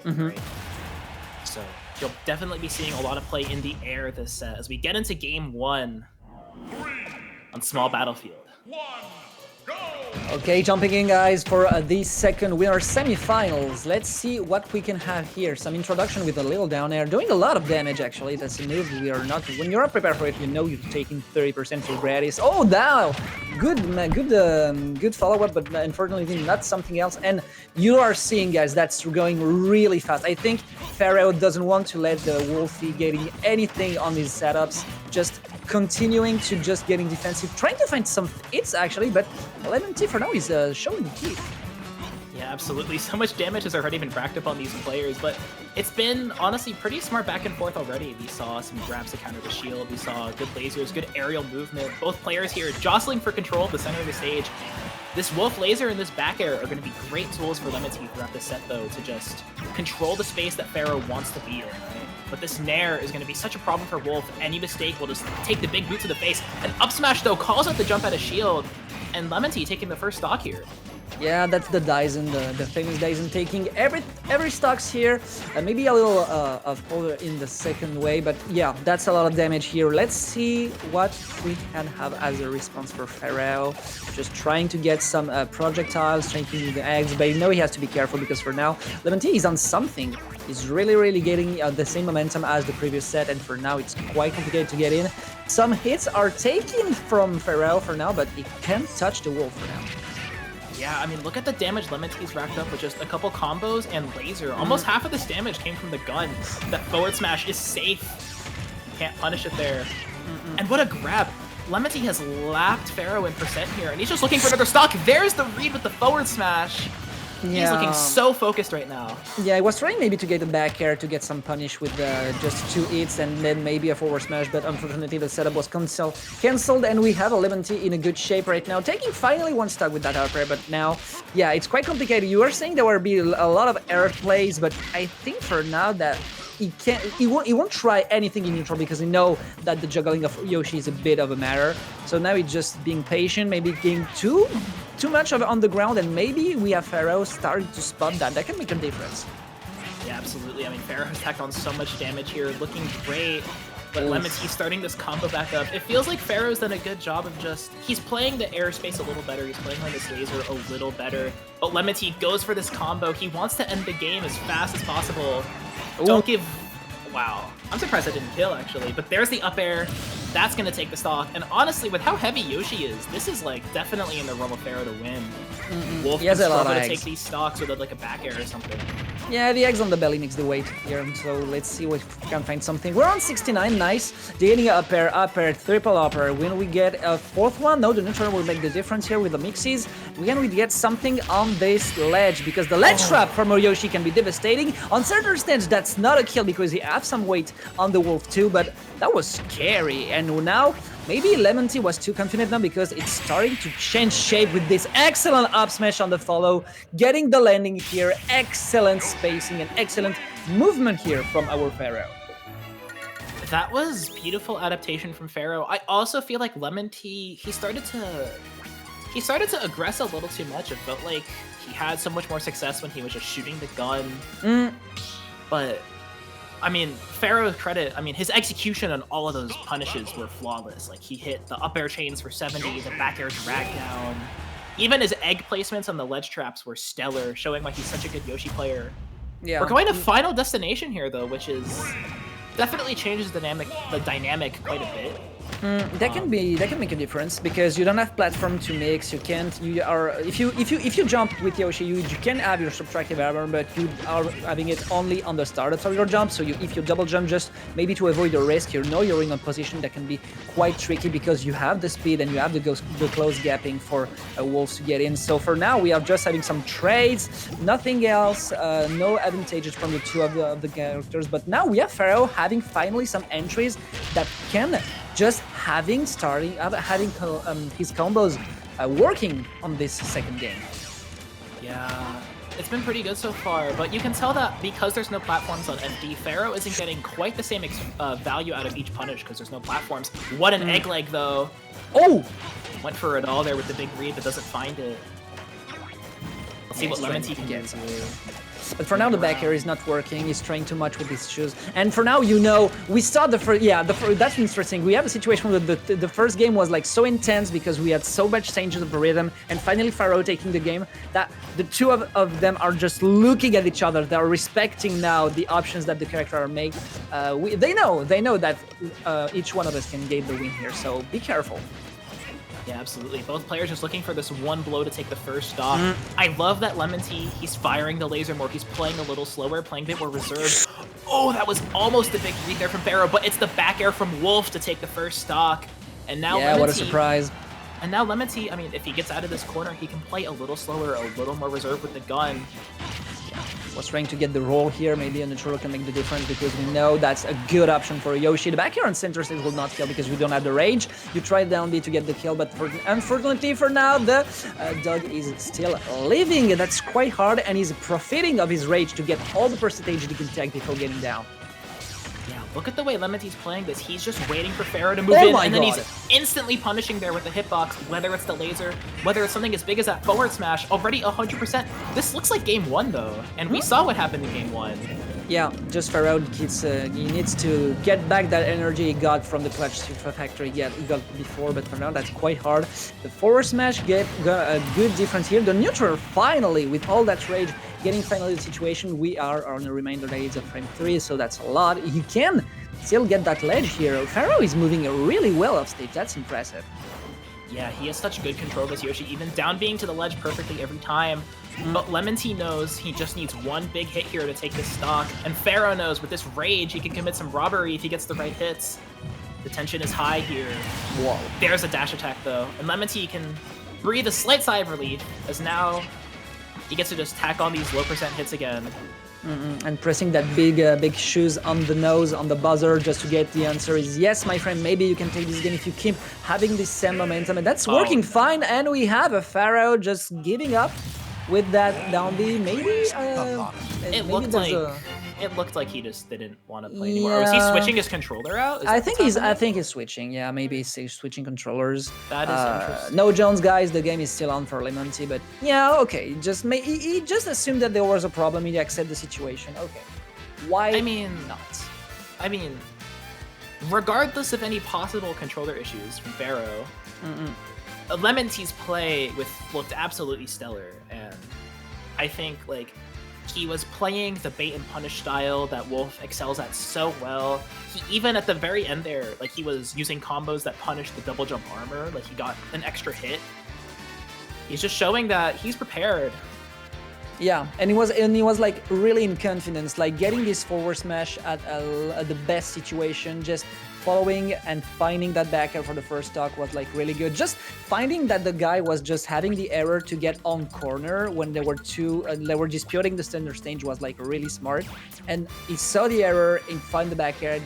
Mhm. right? So you'll definitely be seeing a lot of play in the air this set as we get into game one on small battlefield. Okay, jumping in, guys, for the second winner semifinals. Let's see what we can have here. Some introduction with a little down air, doing a lot of damage, actually. That's a move we are not... When you're not prepared for it, you know you're taking 30% for gratis. Oh, now! Good follow-up, but unfortunately not something else. And you are seeing, guys, that's going really fast. I think Pharaoh doesn't want to let the Wolfie getting anything on his setups. Just continuing to just getting defensive, trying to find some hits actually, but LemonTea for now is showing the key. Yeah, absolutely. So much damage has already been racked up on these players, but it's been honestly pretty smart back and forth already. We saw some grabs to counter the shield. We saw good lasers, good aerial movement. Both players here jostling for control of the center of the stage. This Wolf Laser and this back air are going to be great tools for LemonTea throughout the set, though, to just control the space that Pharaoh wants to be in, right? But this Nair is going to be such a problem for Wolf. Any mistake will just take the big boot to the face. An up smash, though, calls out the jump out of shield, and LemonTea taking the first stock here. Yeah, that's the Dyson, the famous Dyson taking every stocks here. Maybe a little of power in the second way, but yeah, that's a lot of damage here. Let's see what we can have as a response for Pharaoh. Just trying to get some projectiles, trying to do the eggs, but you know he has to be careful because for now, LemonTea is on something. He's really getting the same momentum as the previous set, and for now it's quite complicated to get in. Some hits are taken from Pharaoh for now, but he can't touch the Wolf for now. Yeah, I mean, look at the damage LemonTea's racked up with just a couple combos and laser. Almost half of this damage came from the gun. That forward smash is safe. You can't punish it there. And what a grab. LemonTea has lapped Pharaoh in percent here, and he's just looking for another stock. There's the read with the forward smash. Yeah. He's looking so focused right now. Yeah, I was trying maybe to get a back air to get some punish with just 2 hits and then maybe a forward smash, but unfortunately the setup was cancelled, and we have a LemonTea in a good shape right now, taking finally one stock with that up air, but now, yeah, it's quite complicated. You were saying there will be a lot of air plays, but I think for now that he won't try anything in neutral because he know that the juggling of Yoshi is a bit of a matter. So now he's just being patient, maybe getting too much of it on the ground, and maybe we have Pharaoh starting to spot that. That can make a difference. Yeah, absolutely. I mean, Pharaoh has tacked on so much damage here, looking great. But LemonTea starting this combo back up. It feels like Pharaoh's done a good job of just... He's playing the airspace a little better. He's playing on this laser a little better. But LemonTea goes for this combo. He wants to end the game as fast as possible. Ooh. Don't give... Wow. I'm surprised I didn't kill, actually. But there's the up air. That's going to take the stock. And honestly, with how heavy Yoshi is, this is like definitely in the realm of Pharaoh to win. Wolf can struggle to take these stocks with like a back air or something. Yeah, the eggs on the belly makes the weight here, so let's see if we can find something. We're on 69, nice. Getting up air, triple up air. When we get a fourth one, no, the neutral will make the difference here with the mixes. When we get something on this ledge, because the ledge trap from Yoshi can be devastating. On certain stage, that's not a kill because he has some weight on the Wolf too, but that was scary. And now, maybe LemonTea was too confident now because it's starting to change shape with this excellent up smash on the follow, getting the landing here, excellent spacing and excellent movement here from our Pharaoh. That was beautiful adaptation from Pharaoh. I also feel like LemonTea, he started to aggress a little too much. It felt like he had so much more success when he was just shooting the gun. But I mean, Pharaoh's credit, I mean, his execution on all of those punishes were flawless. Like, he hit the up air chains for 70, the back air drag down. Even his egg placements on the ledge traps were stellar, showing why he's such a good Yoshi player. Yeah. We're going to Final Destination here, though, which is definitely changes the dynamic quite a bit. That can make a difference because you don't have platform to mix. If you jump with Yoshi, you can have your subtractive armor, but you are having it only on the startups of your jump. So if you double jump, just maybe to avoid the risk, you know you're in a position that can be quite tricky because you have the speed and you have the close gapping for wolves to get in. So for now, we are just having some trades, nothing else, no advantages from the two of the characters. But now we have Pharaoh having finally some entries that can just having his combos working on this second game. Yeah, it's been pretty good so far, but you can tell that because there's no platforms on FD, Pharaoh isn't getting quite the same value out of each punish because there's no platforms. What an egg leg, though. Oh! Went for it all there with the big read, but doesn't find it. Let's see what LemonTea can get. But for now, the back air is not working. He's trying too much with his shoes. And for now, you know, we saw the first, that's interesting. We have a situation where the first game was like so intense because we had so much changes of the rhythm, and finally Pharaoh taking the game, that the two of them are just looking at each other. They're respecting now the options that the character are making. They know that each one of us can get the win here, so be careful. Yeah, absolutely. Both players just looking for this one blow to take the first stock. I love that LemonTea, he's firing the laser more. He's playing a little slower, playing a bit more reserved. Oh, that was almost a big read there from Pharaoh, but it's the back air from Wolf to take the first stock. And now yeah, LemonTea, what a surprise. And now LemonTea, I mean, if he gets out of this corner, he can play a little slower, a little more reserved with the gun. Was trying to get the roll here. Maybe a neutral can make the difference because we know that's a good option for Yoshi. The back here on center stage will not kill because we don't have the rage. You try down B to get the kill, but unfortunately for now, the dog is still living. That's quite hard, and he's profiting of his rage to get all the percentage he can take before getting down. Yeah, look at the way LemonTea's playing this. He's just waiting for Pharaoh to move in, and then he's instantly punishing there with the hitbox, whether it's the laser, whether it's something as big as that forward smash, already 100%. This looks like game one, though, and we saw what happened in game one. Yeah, just Pharaoh he needs to get back that energy he got from the clutch factory he got before, but for now that's quite hard. The forward smash got a good difference here. The neutral finally, with all that rage, getting finally the situation. We are on a reminder that it's a frame 3, so that's a lot. He can still get that ledge here. Pharaoh is moving really well off stage. That's impressive. Yeah, he has such good control of this Yoshi, even down being to the ledge perfectly every time. But LemonTea knows he just needs one big hit here to take this stock, and Pharaoh knows with this rage he can commit some robbery if he gets the right hits. The tension is high here. Whoa. There's a dash attack though, and LemonTea can breathe a slight sigh of relief as now he gets to just tack on these low percent hits again. And pressing that big shoes on the nose, on the buzzer, just to get the answer is yes, my friend, maybe you can take this game if you keep having this same momentum, and that's working fine, and we have a Pharaoh just giving up with that down B. Maybe it looked like he just didn't want to play anymore. Or was he switching his controller out? I think he's switching. Yeah, maybe he's switching controllers. That is interesting. No Jones, guys. The game is still on for LemonTea, but yeah, okay. He just assumed that there was a problem. He accepted the situation. Okay, why? I mean, regardless of any possible controller issues from Pharaoh, LemonTea's play looked absolutely stellar, and I think like he was playing the bait and punish style that Wolf excels at so well. He even at the very end there, like he was using combos that punished the double jump armor, like he got an extra hit. He's just showing that he's prepared. Yeah, and he was like really in confidence, like getting this forward smash at the best situation, just following and finding that back air for the first stock was like really good. Just finding that the guy was just having the error to get on corner when they were disputing the standard stage was like really smart. And he saw the error and find the back air.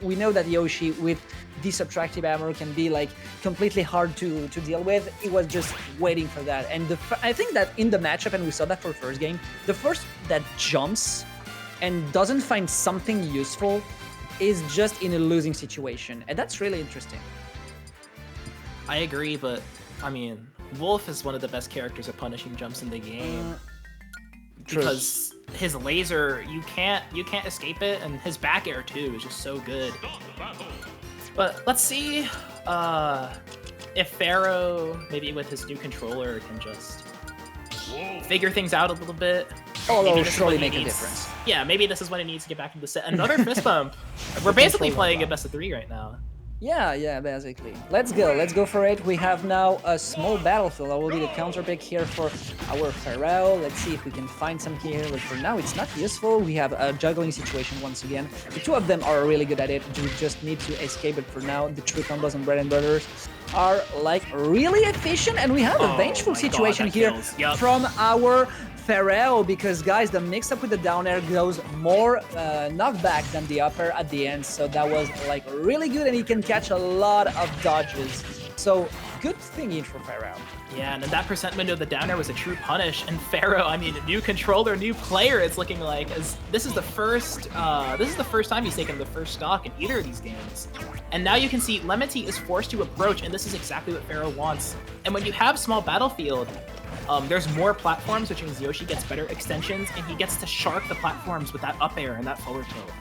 We know that Yoshi with this attractive armor can be like completely hard to deal with. He was just waiting for that. And I think that in the matchup, and we saw that for first game, the first that jumps and doesn't find something useful is just in a losing situation, and that's really interesting. I agree, but I mean, Wolf is one of the best characters at punishing jumps in the game. Because his laser, you can't escape it, and his back air too is just so good. But let's see if Pharaoh, maybe with his new controller, can just figure things out a little bit. Oh, it'll surely make a difference. Yeah, maybe this is when it needs to get back into the set. Another fist bump. We're basically playing a best of 3 right now. Yeah, basically. Let's go for it. We have now a small battlefield. That will be the counter pick here for our Pharaoh. Let's see if we can find some here, but for now it's not useful. We have a juggling situation once again. The two of them are really good at it. We just need to escape it for now. The true combos and bread and butters are like really efficient, and we have a vengeful situation here from our Pharaoh, because guys, the mix-up with the down air goes more knockback than the upper at the end, so that was like really good, and he can catch a lot of dodges. So good thing for Pharaoh. Yeah, and in that percent window, the down air was a true punish, and Pharaoh, I mean, new controller, new player, it's looking like, as this is the first time he's taken the first stock in either of these games. And now you can see LemonTea is forced to approach, and this is exactly what Pharaoh wants. And when you have small battlefield, There's more platforms, which means Yoshi gets better extensions, and he gets to shark the platforms with that up air and that forward tilt.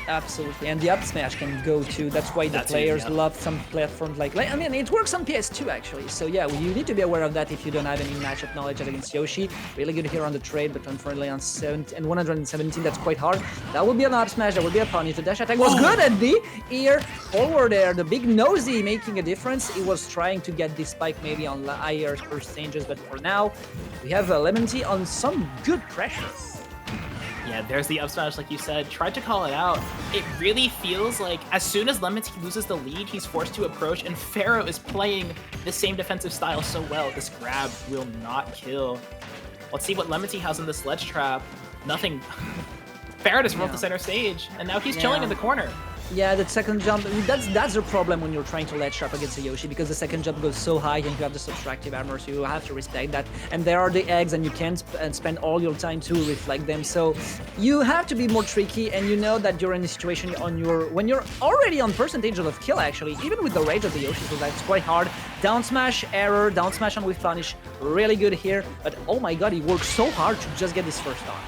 Absolutely, and the up smash can go too. That's why the players love some platforms like I mean, it works on PS2 actually. So yeah, you need to be aware of that if you don't have any matchup knowledge against Yoshi. Really good here on the trade, but unfortunately on 117, that's quite hard. That will be an up smash. That will be a punish. The dash attack was good at the ear forward there. The big nosy making a difference. He was trying to get this spike maybe on higher percentages, but for now, we have LemonTea on some good pressure. Yeah, there's the up smash, like you said. Tried to call it out. It really feels like as soon as LemonTea loses the lead, he's forced to approach, and Pharaoh is playing the same defensive style so well. This grab will not kill. Let's see what LemonTea has in the sledge trap. Nothing. Pharaoh just rolled the center stage, and now he's chilling in the corner. Yeah, that second jump, that's the problem when you're trying to ledge trap against a Yoshi, because the second jump goes so high and you have the subtractive armor, so you have to respect that. And there are the eggs, and you can't spend all your time to reflect them, so you have to be more tricky, and you know that you're in a situation when you're already on percentage of kill, actually, even with the rage of the Yoshi, so that's quite hard. Down smash, error, down smash on with punish, really good here, but oh my god, he worked so hard to just get this first on.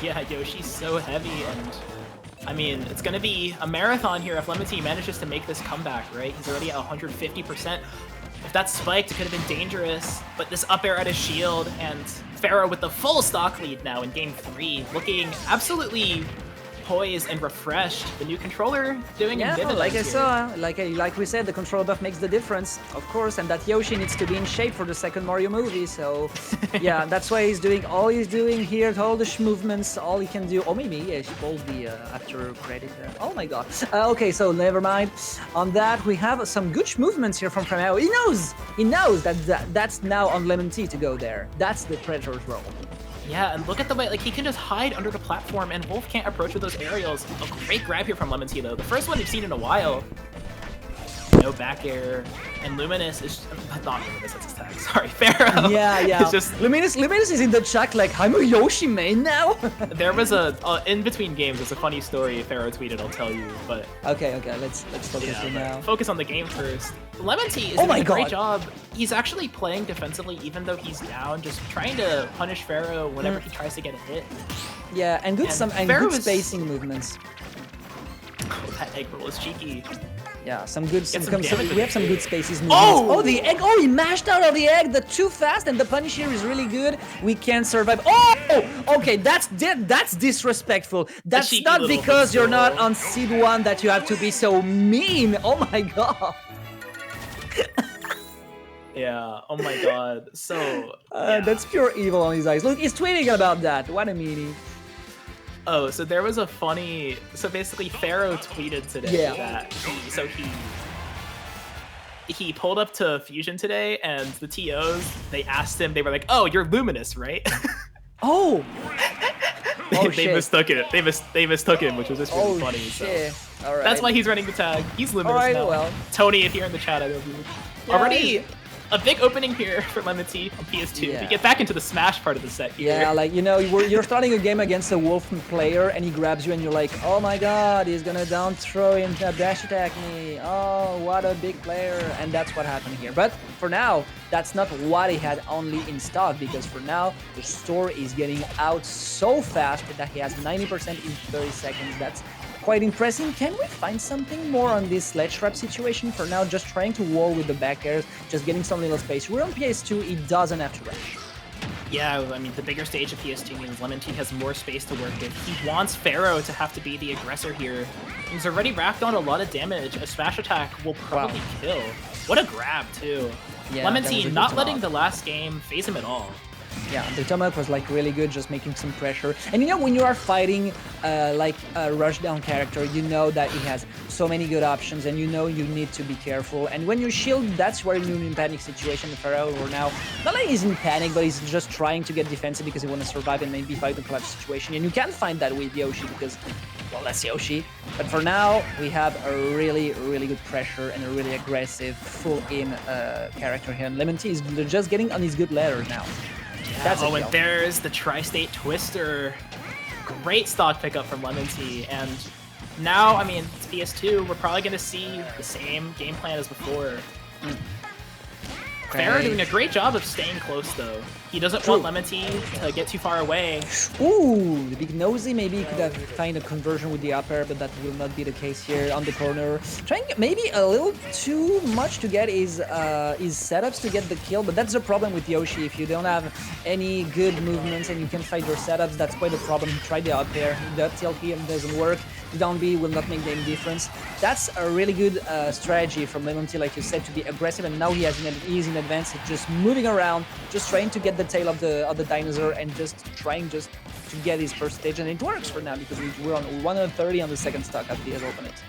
Yeah, Yoshi's so heavy, and I mean, it's going to be a marathon here if LemonTea manages to make this comeback, right? He's already at 150%. If that spiked, it could have been dangerous, but this up air at his shield, and Pharaoh with the full stock lead now in game 3, looking absolutely poised and refreshed. The new controller doing dividends like I here. saw, like we said, the controller buff makes the difference, of course, and that Yoshi needs to be in shape for the second Mario movie, so yeah, that's why he's doing all he's doing here, all the movements, all he can do. Oh, maybe he pulled the after credit there. Oh my god. Okay, so never mind. On that, we have some good movements here from Pharaoh. He knows that's now on LemonTea to go there. That's the Predator's role. Yeah, and look at the way, like, he can just hide under the platform, and Wolf can't approach with those aerials. A great grab here from LemonTea, though. The first one we've seen in a while. No back air. And Luminous is... Not Luminous, that's his tag. Sorry, Pharaoh. Yeah. It's just... Luminous is in the chat like, I'm a Yoshi main now. There was in between games, there's a funny story Pharaoh tweeted, I'll tell you, but... Okay, let's focus here now. Focus on the game first. LemonTea is doing a great job. He's actually playing defensively even though he's down, just trying to punish Pharaoh whenever he tries to get a hit. Yeah, and good spacing movements. Oh, that egg roll is cheeky. Yeah, we have some good spaces. Oh, the egg! Oh, he mashed out of the egg. The too fast, and the punish here is really good. We can't survive. Oh, okay, that's disrespectful. That's not because you're not on seed 1 that you have to be so mean. Oh my god. Yeah. Oh my god. So that's pure evil on his eyes. Look, he's tweeting about that. What a meanie. Oh, so there was a funny... So basically, Pharaoh tweeted today that he pulled up to Fusion today, and the TOs, they asked him, they were like, "Oh, you're Luminous, right?" Oh! They mistook it. They mistook him, which was just really funny. Shit. So All right. that's why he's running the tag. He's Luminous now. Well. Tony, if you're in the chat, I love you. Yeah, already a big opening here for LemonTea on PS2. We get back into the Smash part of the set here. Yeah, like, you know, you're starting a game against a Wolf player, and he grabs you, and you're like, oh my god, he's gonna down throw and dash attack me. Oh, what a big player. And that's what happened here. But for now, that's not what he had only in stock, because for now, the store is getting out so fast that he has 90% in 30 seconds. That's quite impressive. Can we find something more on this ledge trap situation? For now, just trying to wall with the back airs, just getting some little space. We're on PS2, he doesn't have to rush. Yeah, I mean, the bigger stage of PS2 means LemonTea has more space to work with. He wants Pharaoh to have to be the aggressor here. He's already racked on a lot of damage. A smash attack will probably kill. What a grab, too. Yeah, LemonTea not letting the last game phase him at all. Yeah, the tomahawk was like really good, just making some pressure. And you know, when you are fighting like a rushdown character, you know that he has so many good options, and you know you need to be careful. And when you shield, that's where you're in panic situation. Pharaoh, or now, not like he's in panic, but he's just trying to get defensive because he wants to survive and maybe fight the clutch situation. And you can't find that with Yoshi because, well, that's Yoshi. But for now, we have a really, really good pressure and a really aggressive, full-in character here. And LemonTea is just getting on his good letters now. Yeah, and there's the Tri-State Twister. Great stock pickup from LemonTea, and now, I mean, it's PS2, we're probably going to see the same game plan as before. Pharaoh doing a great job of staying close, though. He doesn't True. want LemonTea to get too far away. Ooh, the big nosy. Maybe he could have find a conversion with the up air, but that will not be the case here on the corner. Trying maybe a little too much to get his setups to get the kill, but that's the problem with Yoshi. If you don't have any good movements and you can fight your setups, that's quite a problem. He tried the up air, the up tilt here doesn't work. The down B will not make any difference. That's a really good strategy from LemonTea, like you said, to be aggressive. And now he's in advance, just moving around, just trying to get the tail of the dinosaur and just trying to get his first stage. And it works for now because we're on 130 on the second stock at the opponent.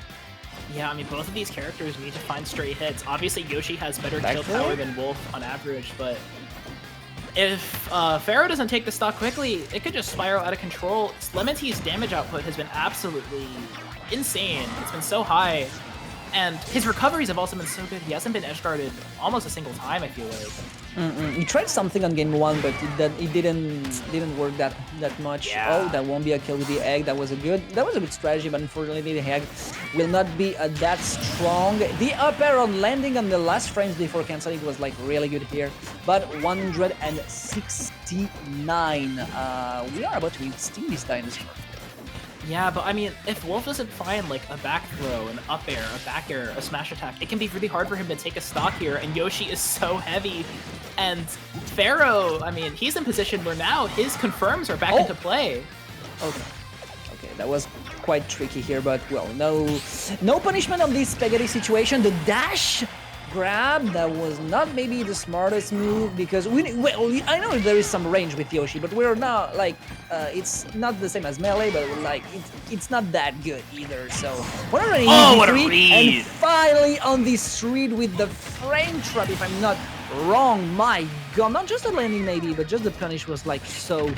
Yeah, I mean, both of these characters need to find straight hits. Obviously, Yoshi has better kill Backthrow? power than Wolf on average, but if Pharaoh doesn't take the stock quickly, it could just spiral out of control. LemonTea's damage output has been absolutely insane. It's been so high. And his recoveries have also been so good. He hasn't been edge guarded almost a single time, I feel like. He tried something on game 1, but it didn't work that much. Yeah. Oh, that won't be a kill with the egg. That was a good strategy, but unfortunately the egg will not be that strong. The up air on landing on the last frames before canceling was like really good here. But 169. We are about to steam this dinosaur. Yeah, but I mean, if Wolf doesn't find like a back throw, an up air, a back air, a smash attack, it can be really hard for him to take a stock here, and Yoshi is so heavy. And Pharaoh, I mean, he's in position where now his confirms are back into play. Okay, that was quite tricky here, but well, no punishment on this spaghetti situation. The dash grab, that was not maybe the smartest move because I know there is some range with Yoshi, but we're not like it's not the same as melee, but like it's not that good either. So what a read! And finally on this read with the frame trap, if I'm not wrong. My god, not just the landing maybe, but just the punish was like so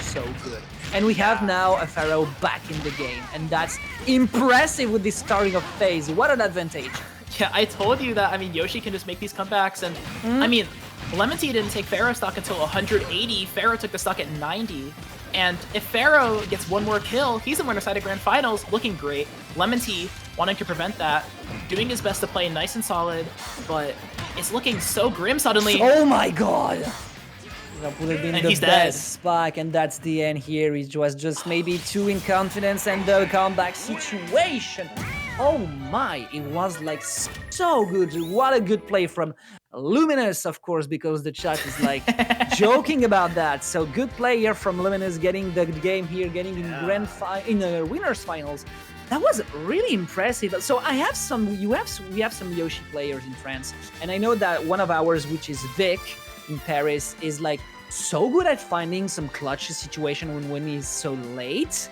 good. And we have now a Pharaoh back in the game, and that's impressive with this starting of phase. What an advantage. Yeah, I told you that, I mean, Yoshi can just make these comebacks, and I mean, LemonTea didn't take Pharaoh stock until 180, Pharaoh took the stock at 90, and if Pharaoh gets one more kill, he's in winner side of Grand Finals, looking great. LemonTea wanting to prevent that, doing his best to play nice and solid, but it's looking so grim suddenly. Oh my god! That would have been And the he's best spike, and that's the end here. He was just maybe too in confidence, and the comeback situation. Oh my, it was like so good. What a good play from Luminous, of course, because the chat is like joking about that. So good play here from Luminous, getting the game here, getting in the winners finals. That was really impressive. So we have some Yoshi players in France, and I know that one of ours, which is Vic in Paris, is like so good at finding some clutch situation when he's so late,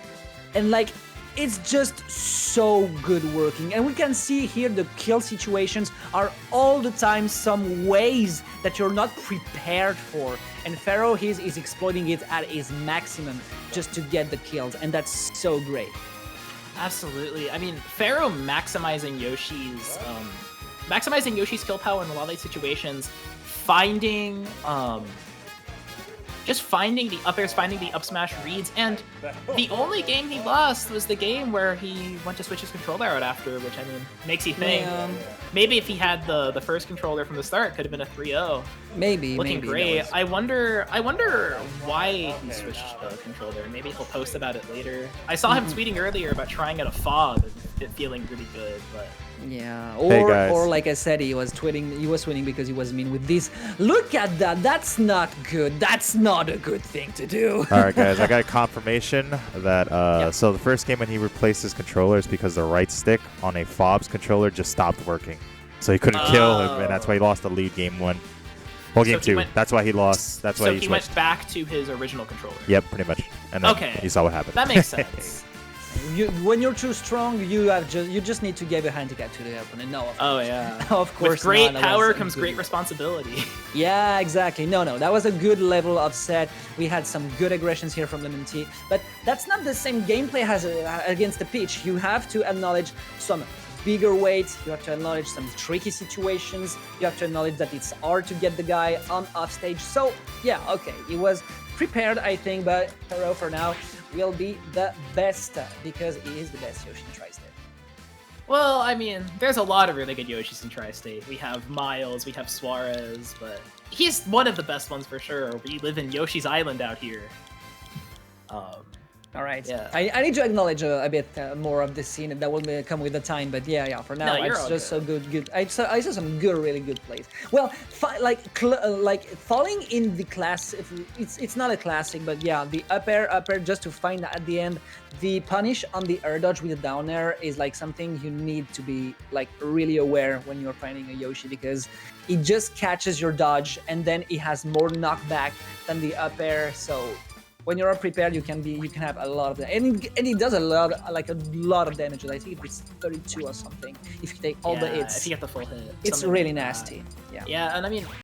and like it's just so good working. And we can see here the kill situations are all the time some ways that you're not prepared for, and Pharaoh is exploiting it at his maximum just to get the kills, and that's so great. Absolutely. I mean, Pharaoh maximizing Yoshi's kill power in a lot of these situations, finding the up airs, finding the up smash reads, and the only game he lost was the game where he went to switch his controller out after, which, I mean, makes you think. Maybe if he had the first controller from the start, it could have been a 3-0. Maybe. Looking great. I wonder why he switched the controller. Maybe he'll post about it later. I saw him tweeting earlier about trying out a fob and it feeling really good, but yeah, Hey, or like I said, he was tweeting because he was mean with this. Look at that. That's not good. That's not a good thing to do. All right, guys, I got confirmation that so the first game when he replaced his controllers because the right stick on a Fob's controller just stopped working. So he couldn't kill him, and that's why he lost the lead game 1. Well, game 2. That's why he lost. That's why he went back to his original controller. Yep, pretty much. And then you saw what happened. That makes sense. When you're too strong, you just need to give a handicap to the opponent. No, yeah. Of course. With great power comes great responsibility. Yeah, exactly. No, that was a good level of set. We had some good aggressions here from LemonTea, but that's not the same gameplay as against the pitch. You have to acknowledge some bigger weights. You have to acknowledge some tricky situations. You have to acknowledge that it's hard to get the guy on off stage. So yeah, okay, he was prepared, I think, but Pharaoh for now will be the best because he is the best Yoshi tries there. Well, I mean, there's a lot of really good Yoshis in Tri-State. We have Miles, we have Suarez, but he's one of the best ones for sure. We live in Yoshi's Island out here. All right. Yeah. I need to acknowledge a bit more of the scene, and that will come with the time. But yeah. For now, No, you're it's all just good. so good. I saw some really good plays. Well, like falling in the class. It's not a classic, but yeah, the up air, just to find at the end the punish on the air dodge with the down air is like something you need to be like really aware when you're fighting a Yoshi, because it just catches your dodge and then it has more knockback than the up air. So when you're prepared, you can have a lot of that, and it does a lot of damage. I think it's 32 or something if you take all the Yeah, hits. if you get the full hit. It's something really like that. nasty. Yeah. Yeah, and I mean,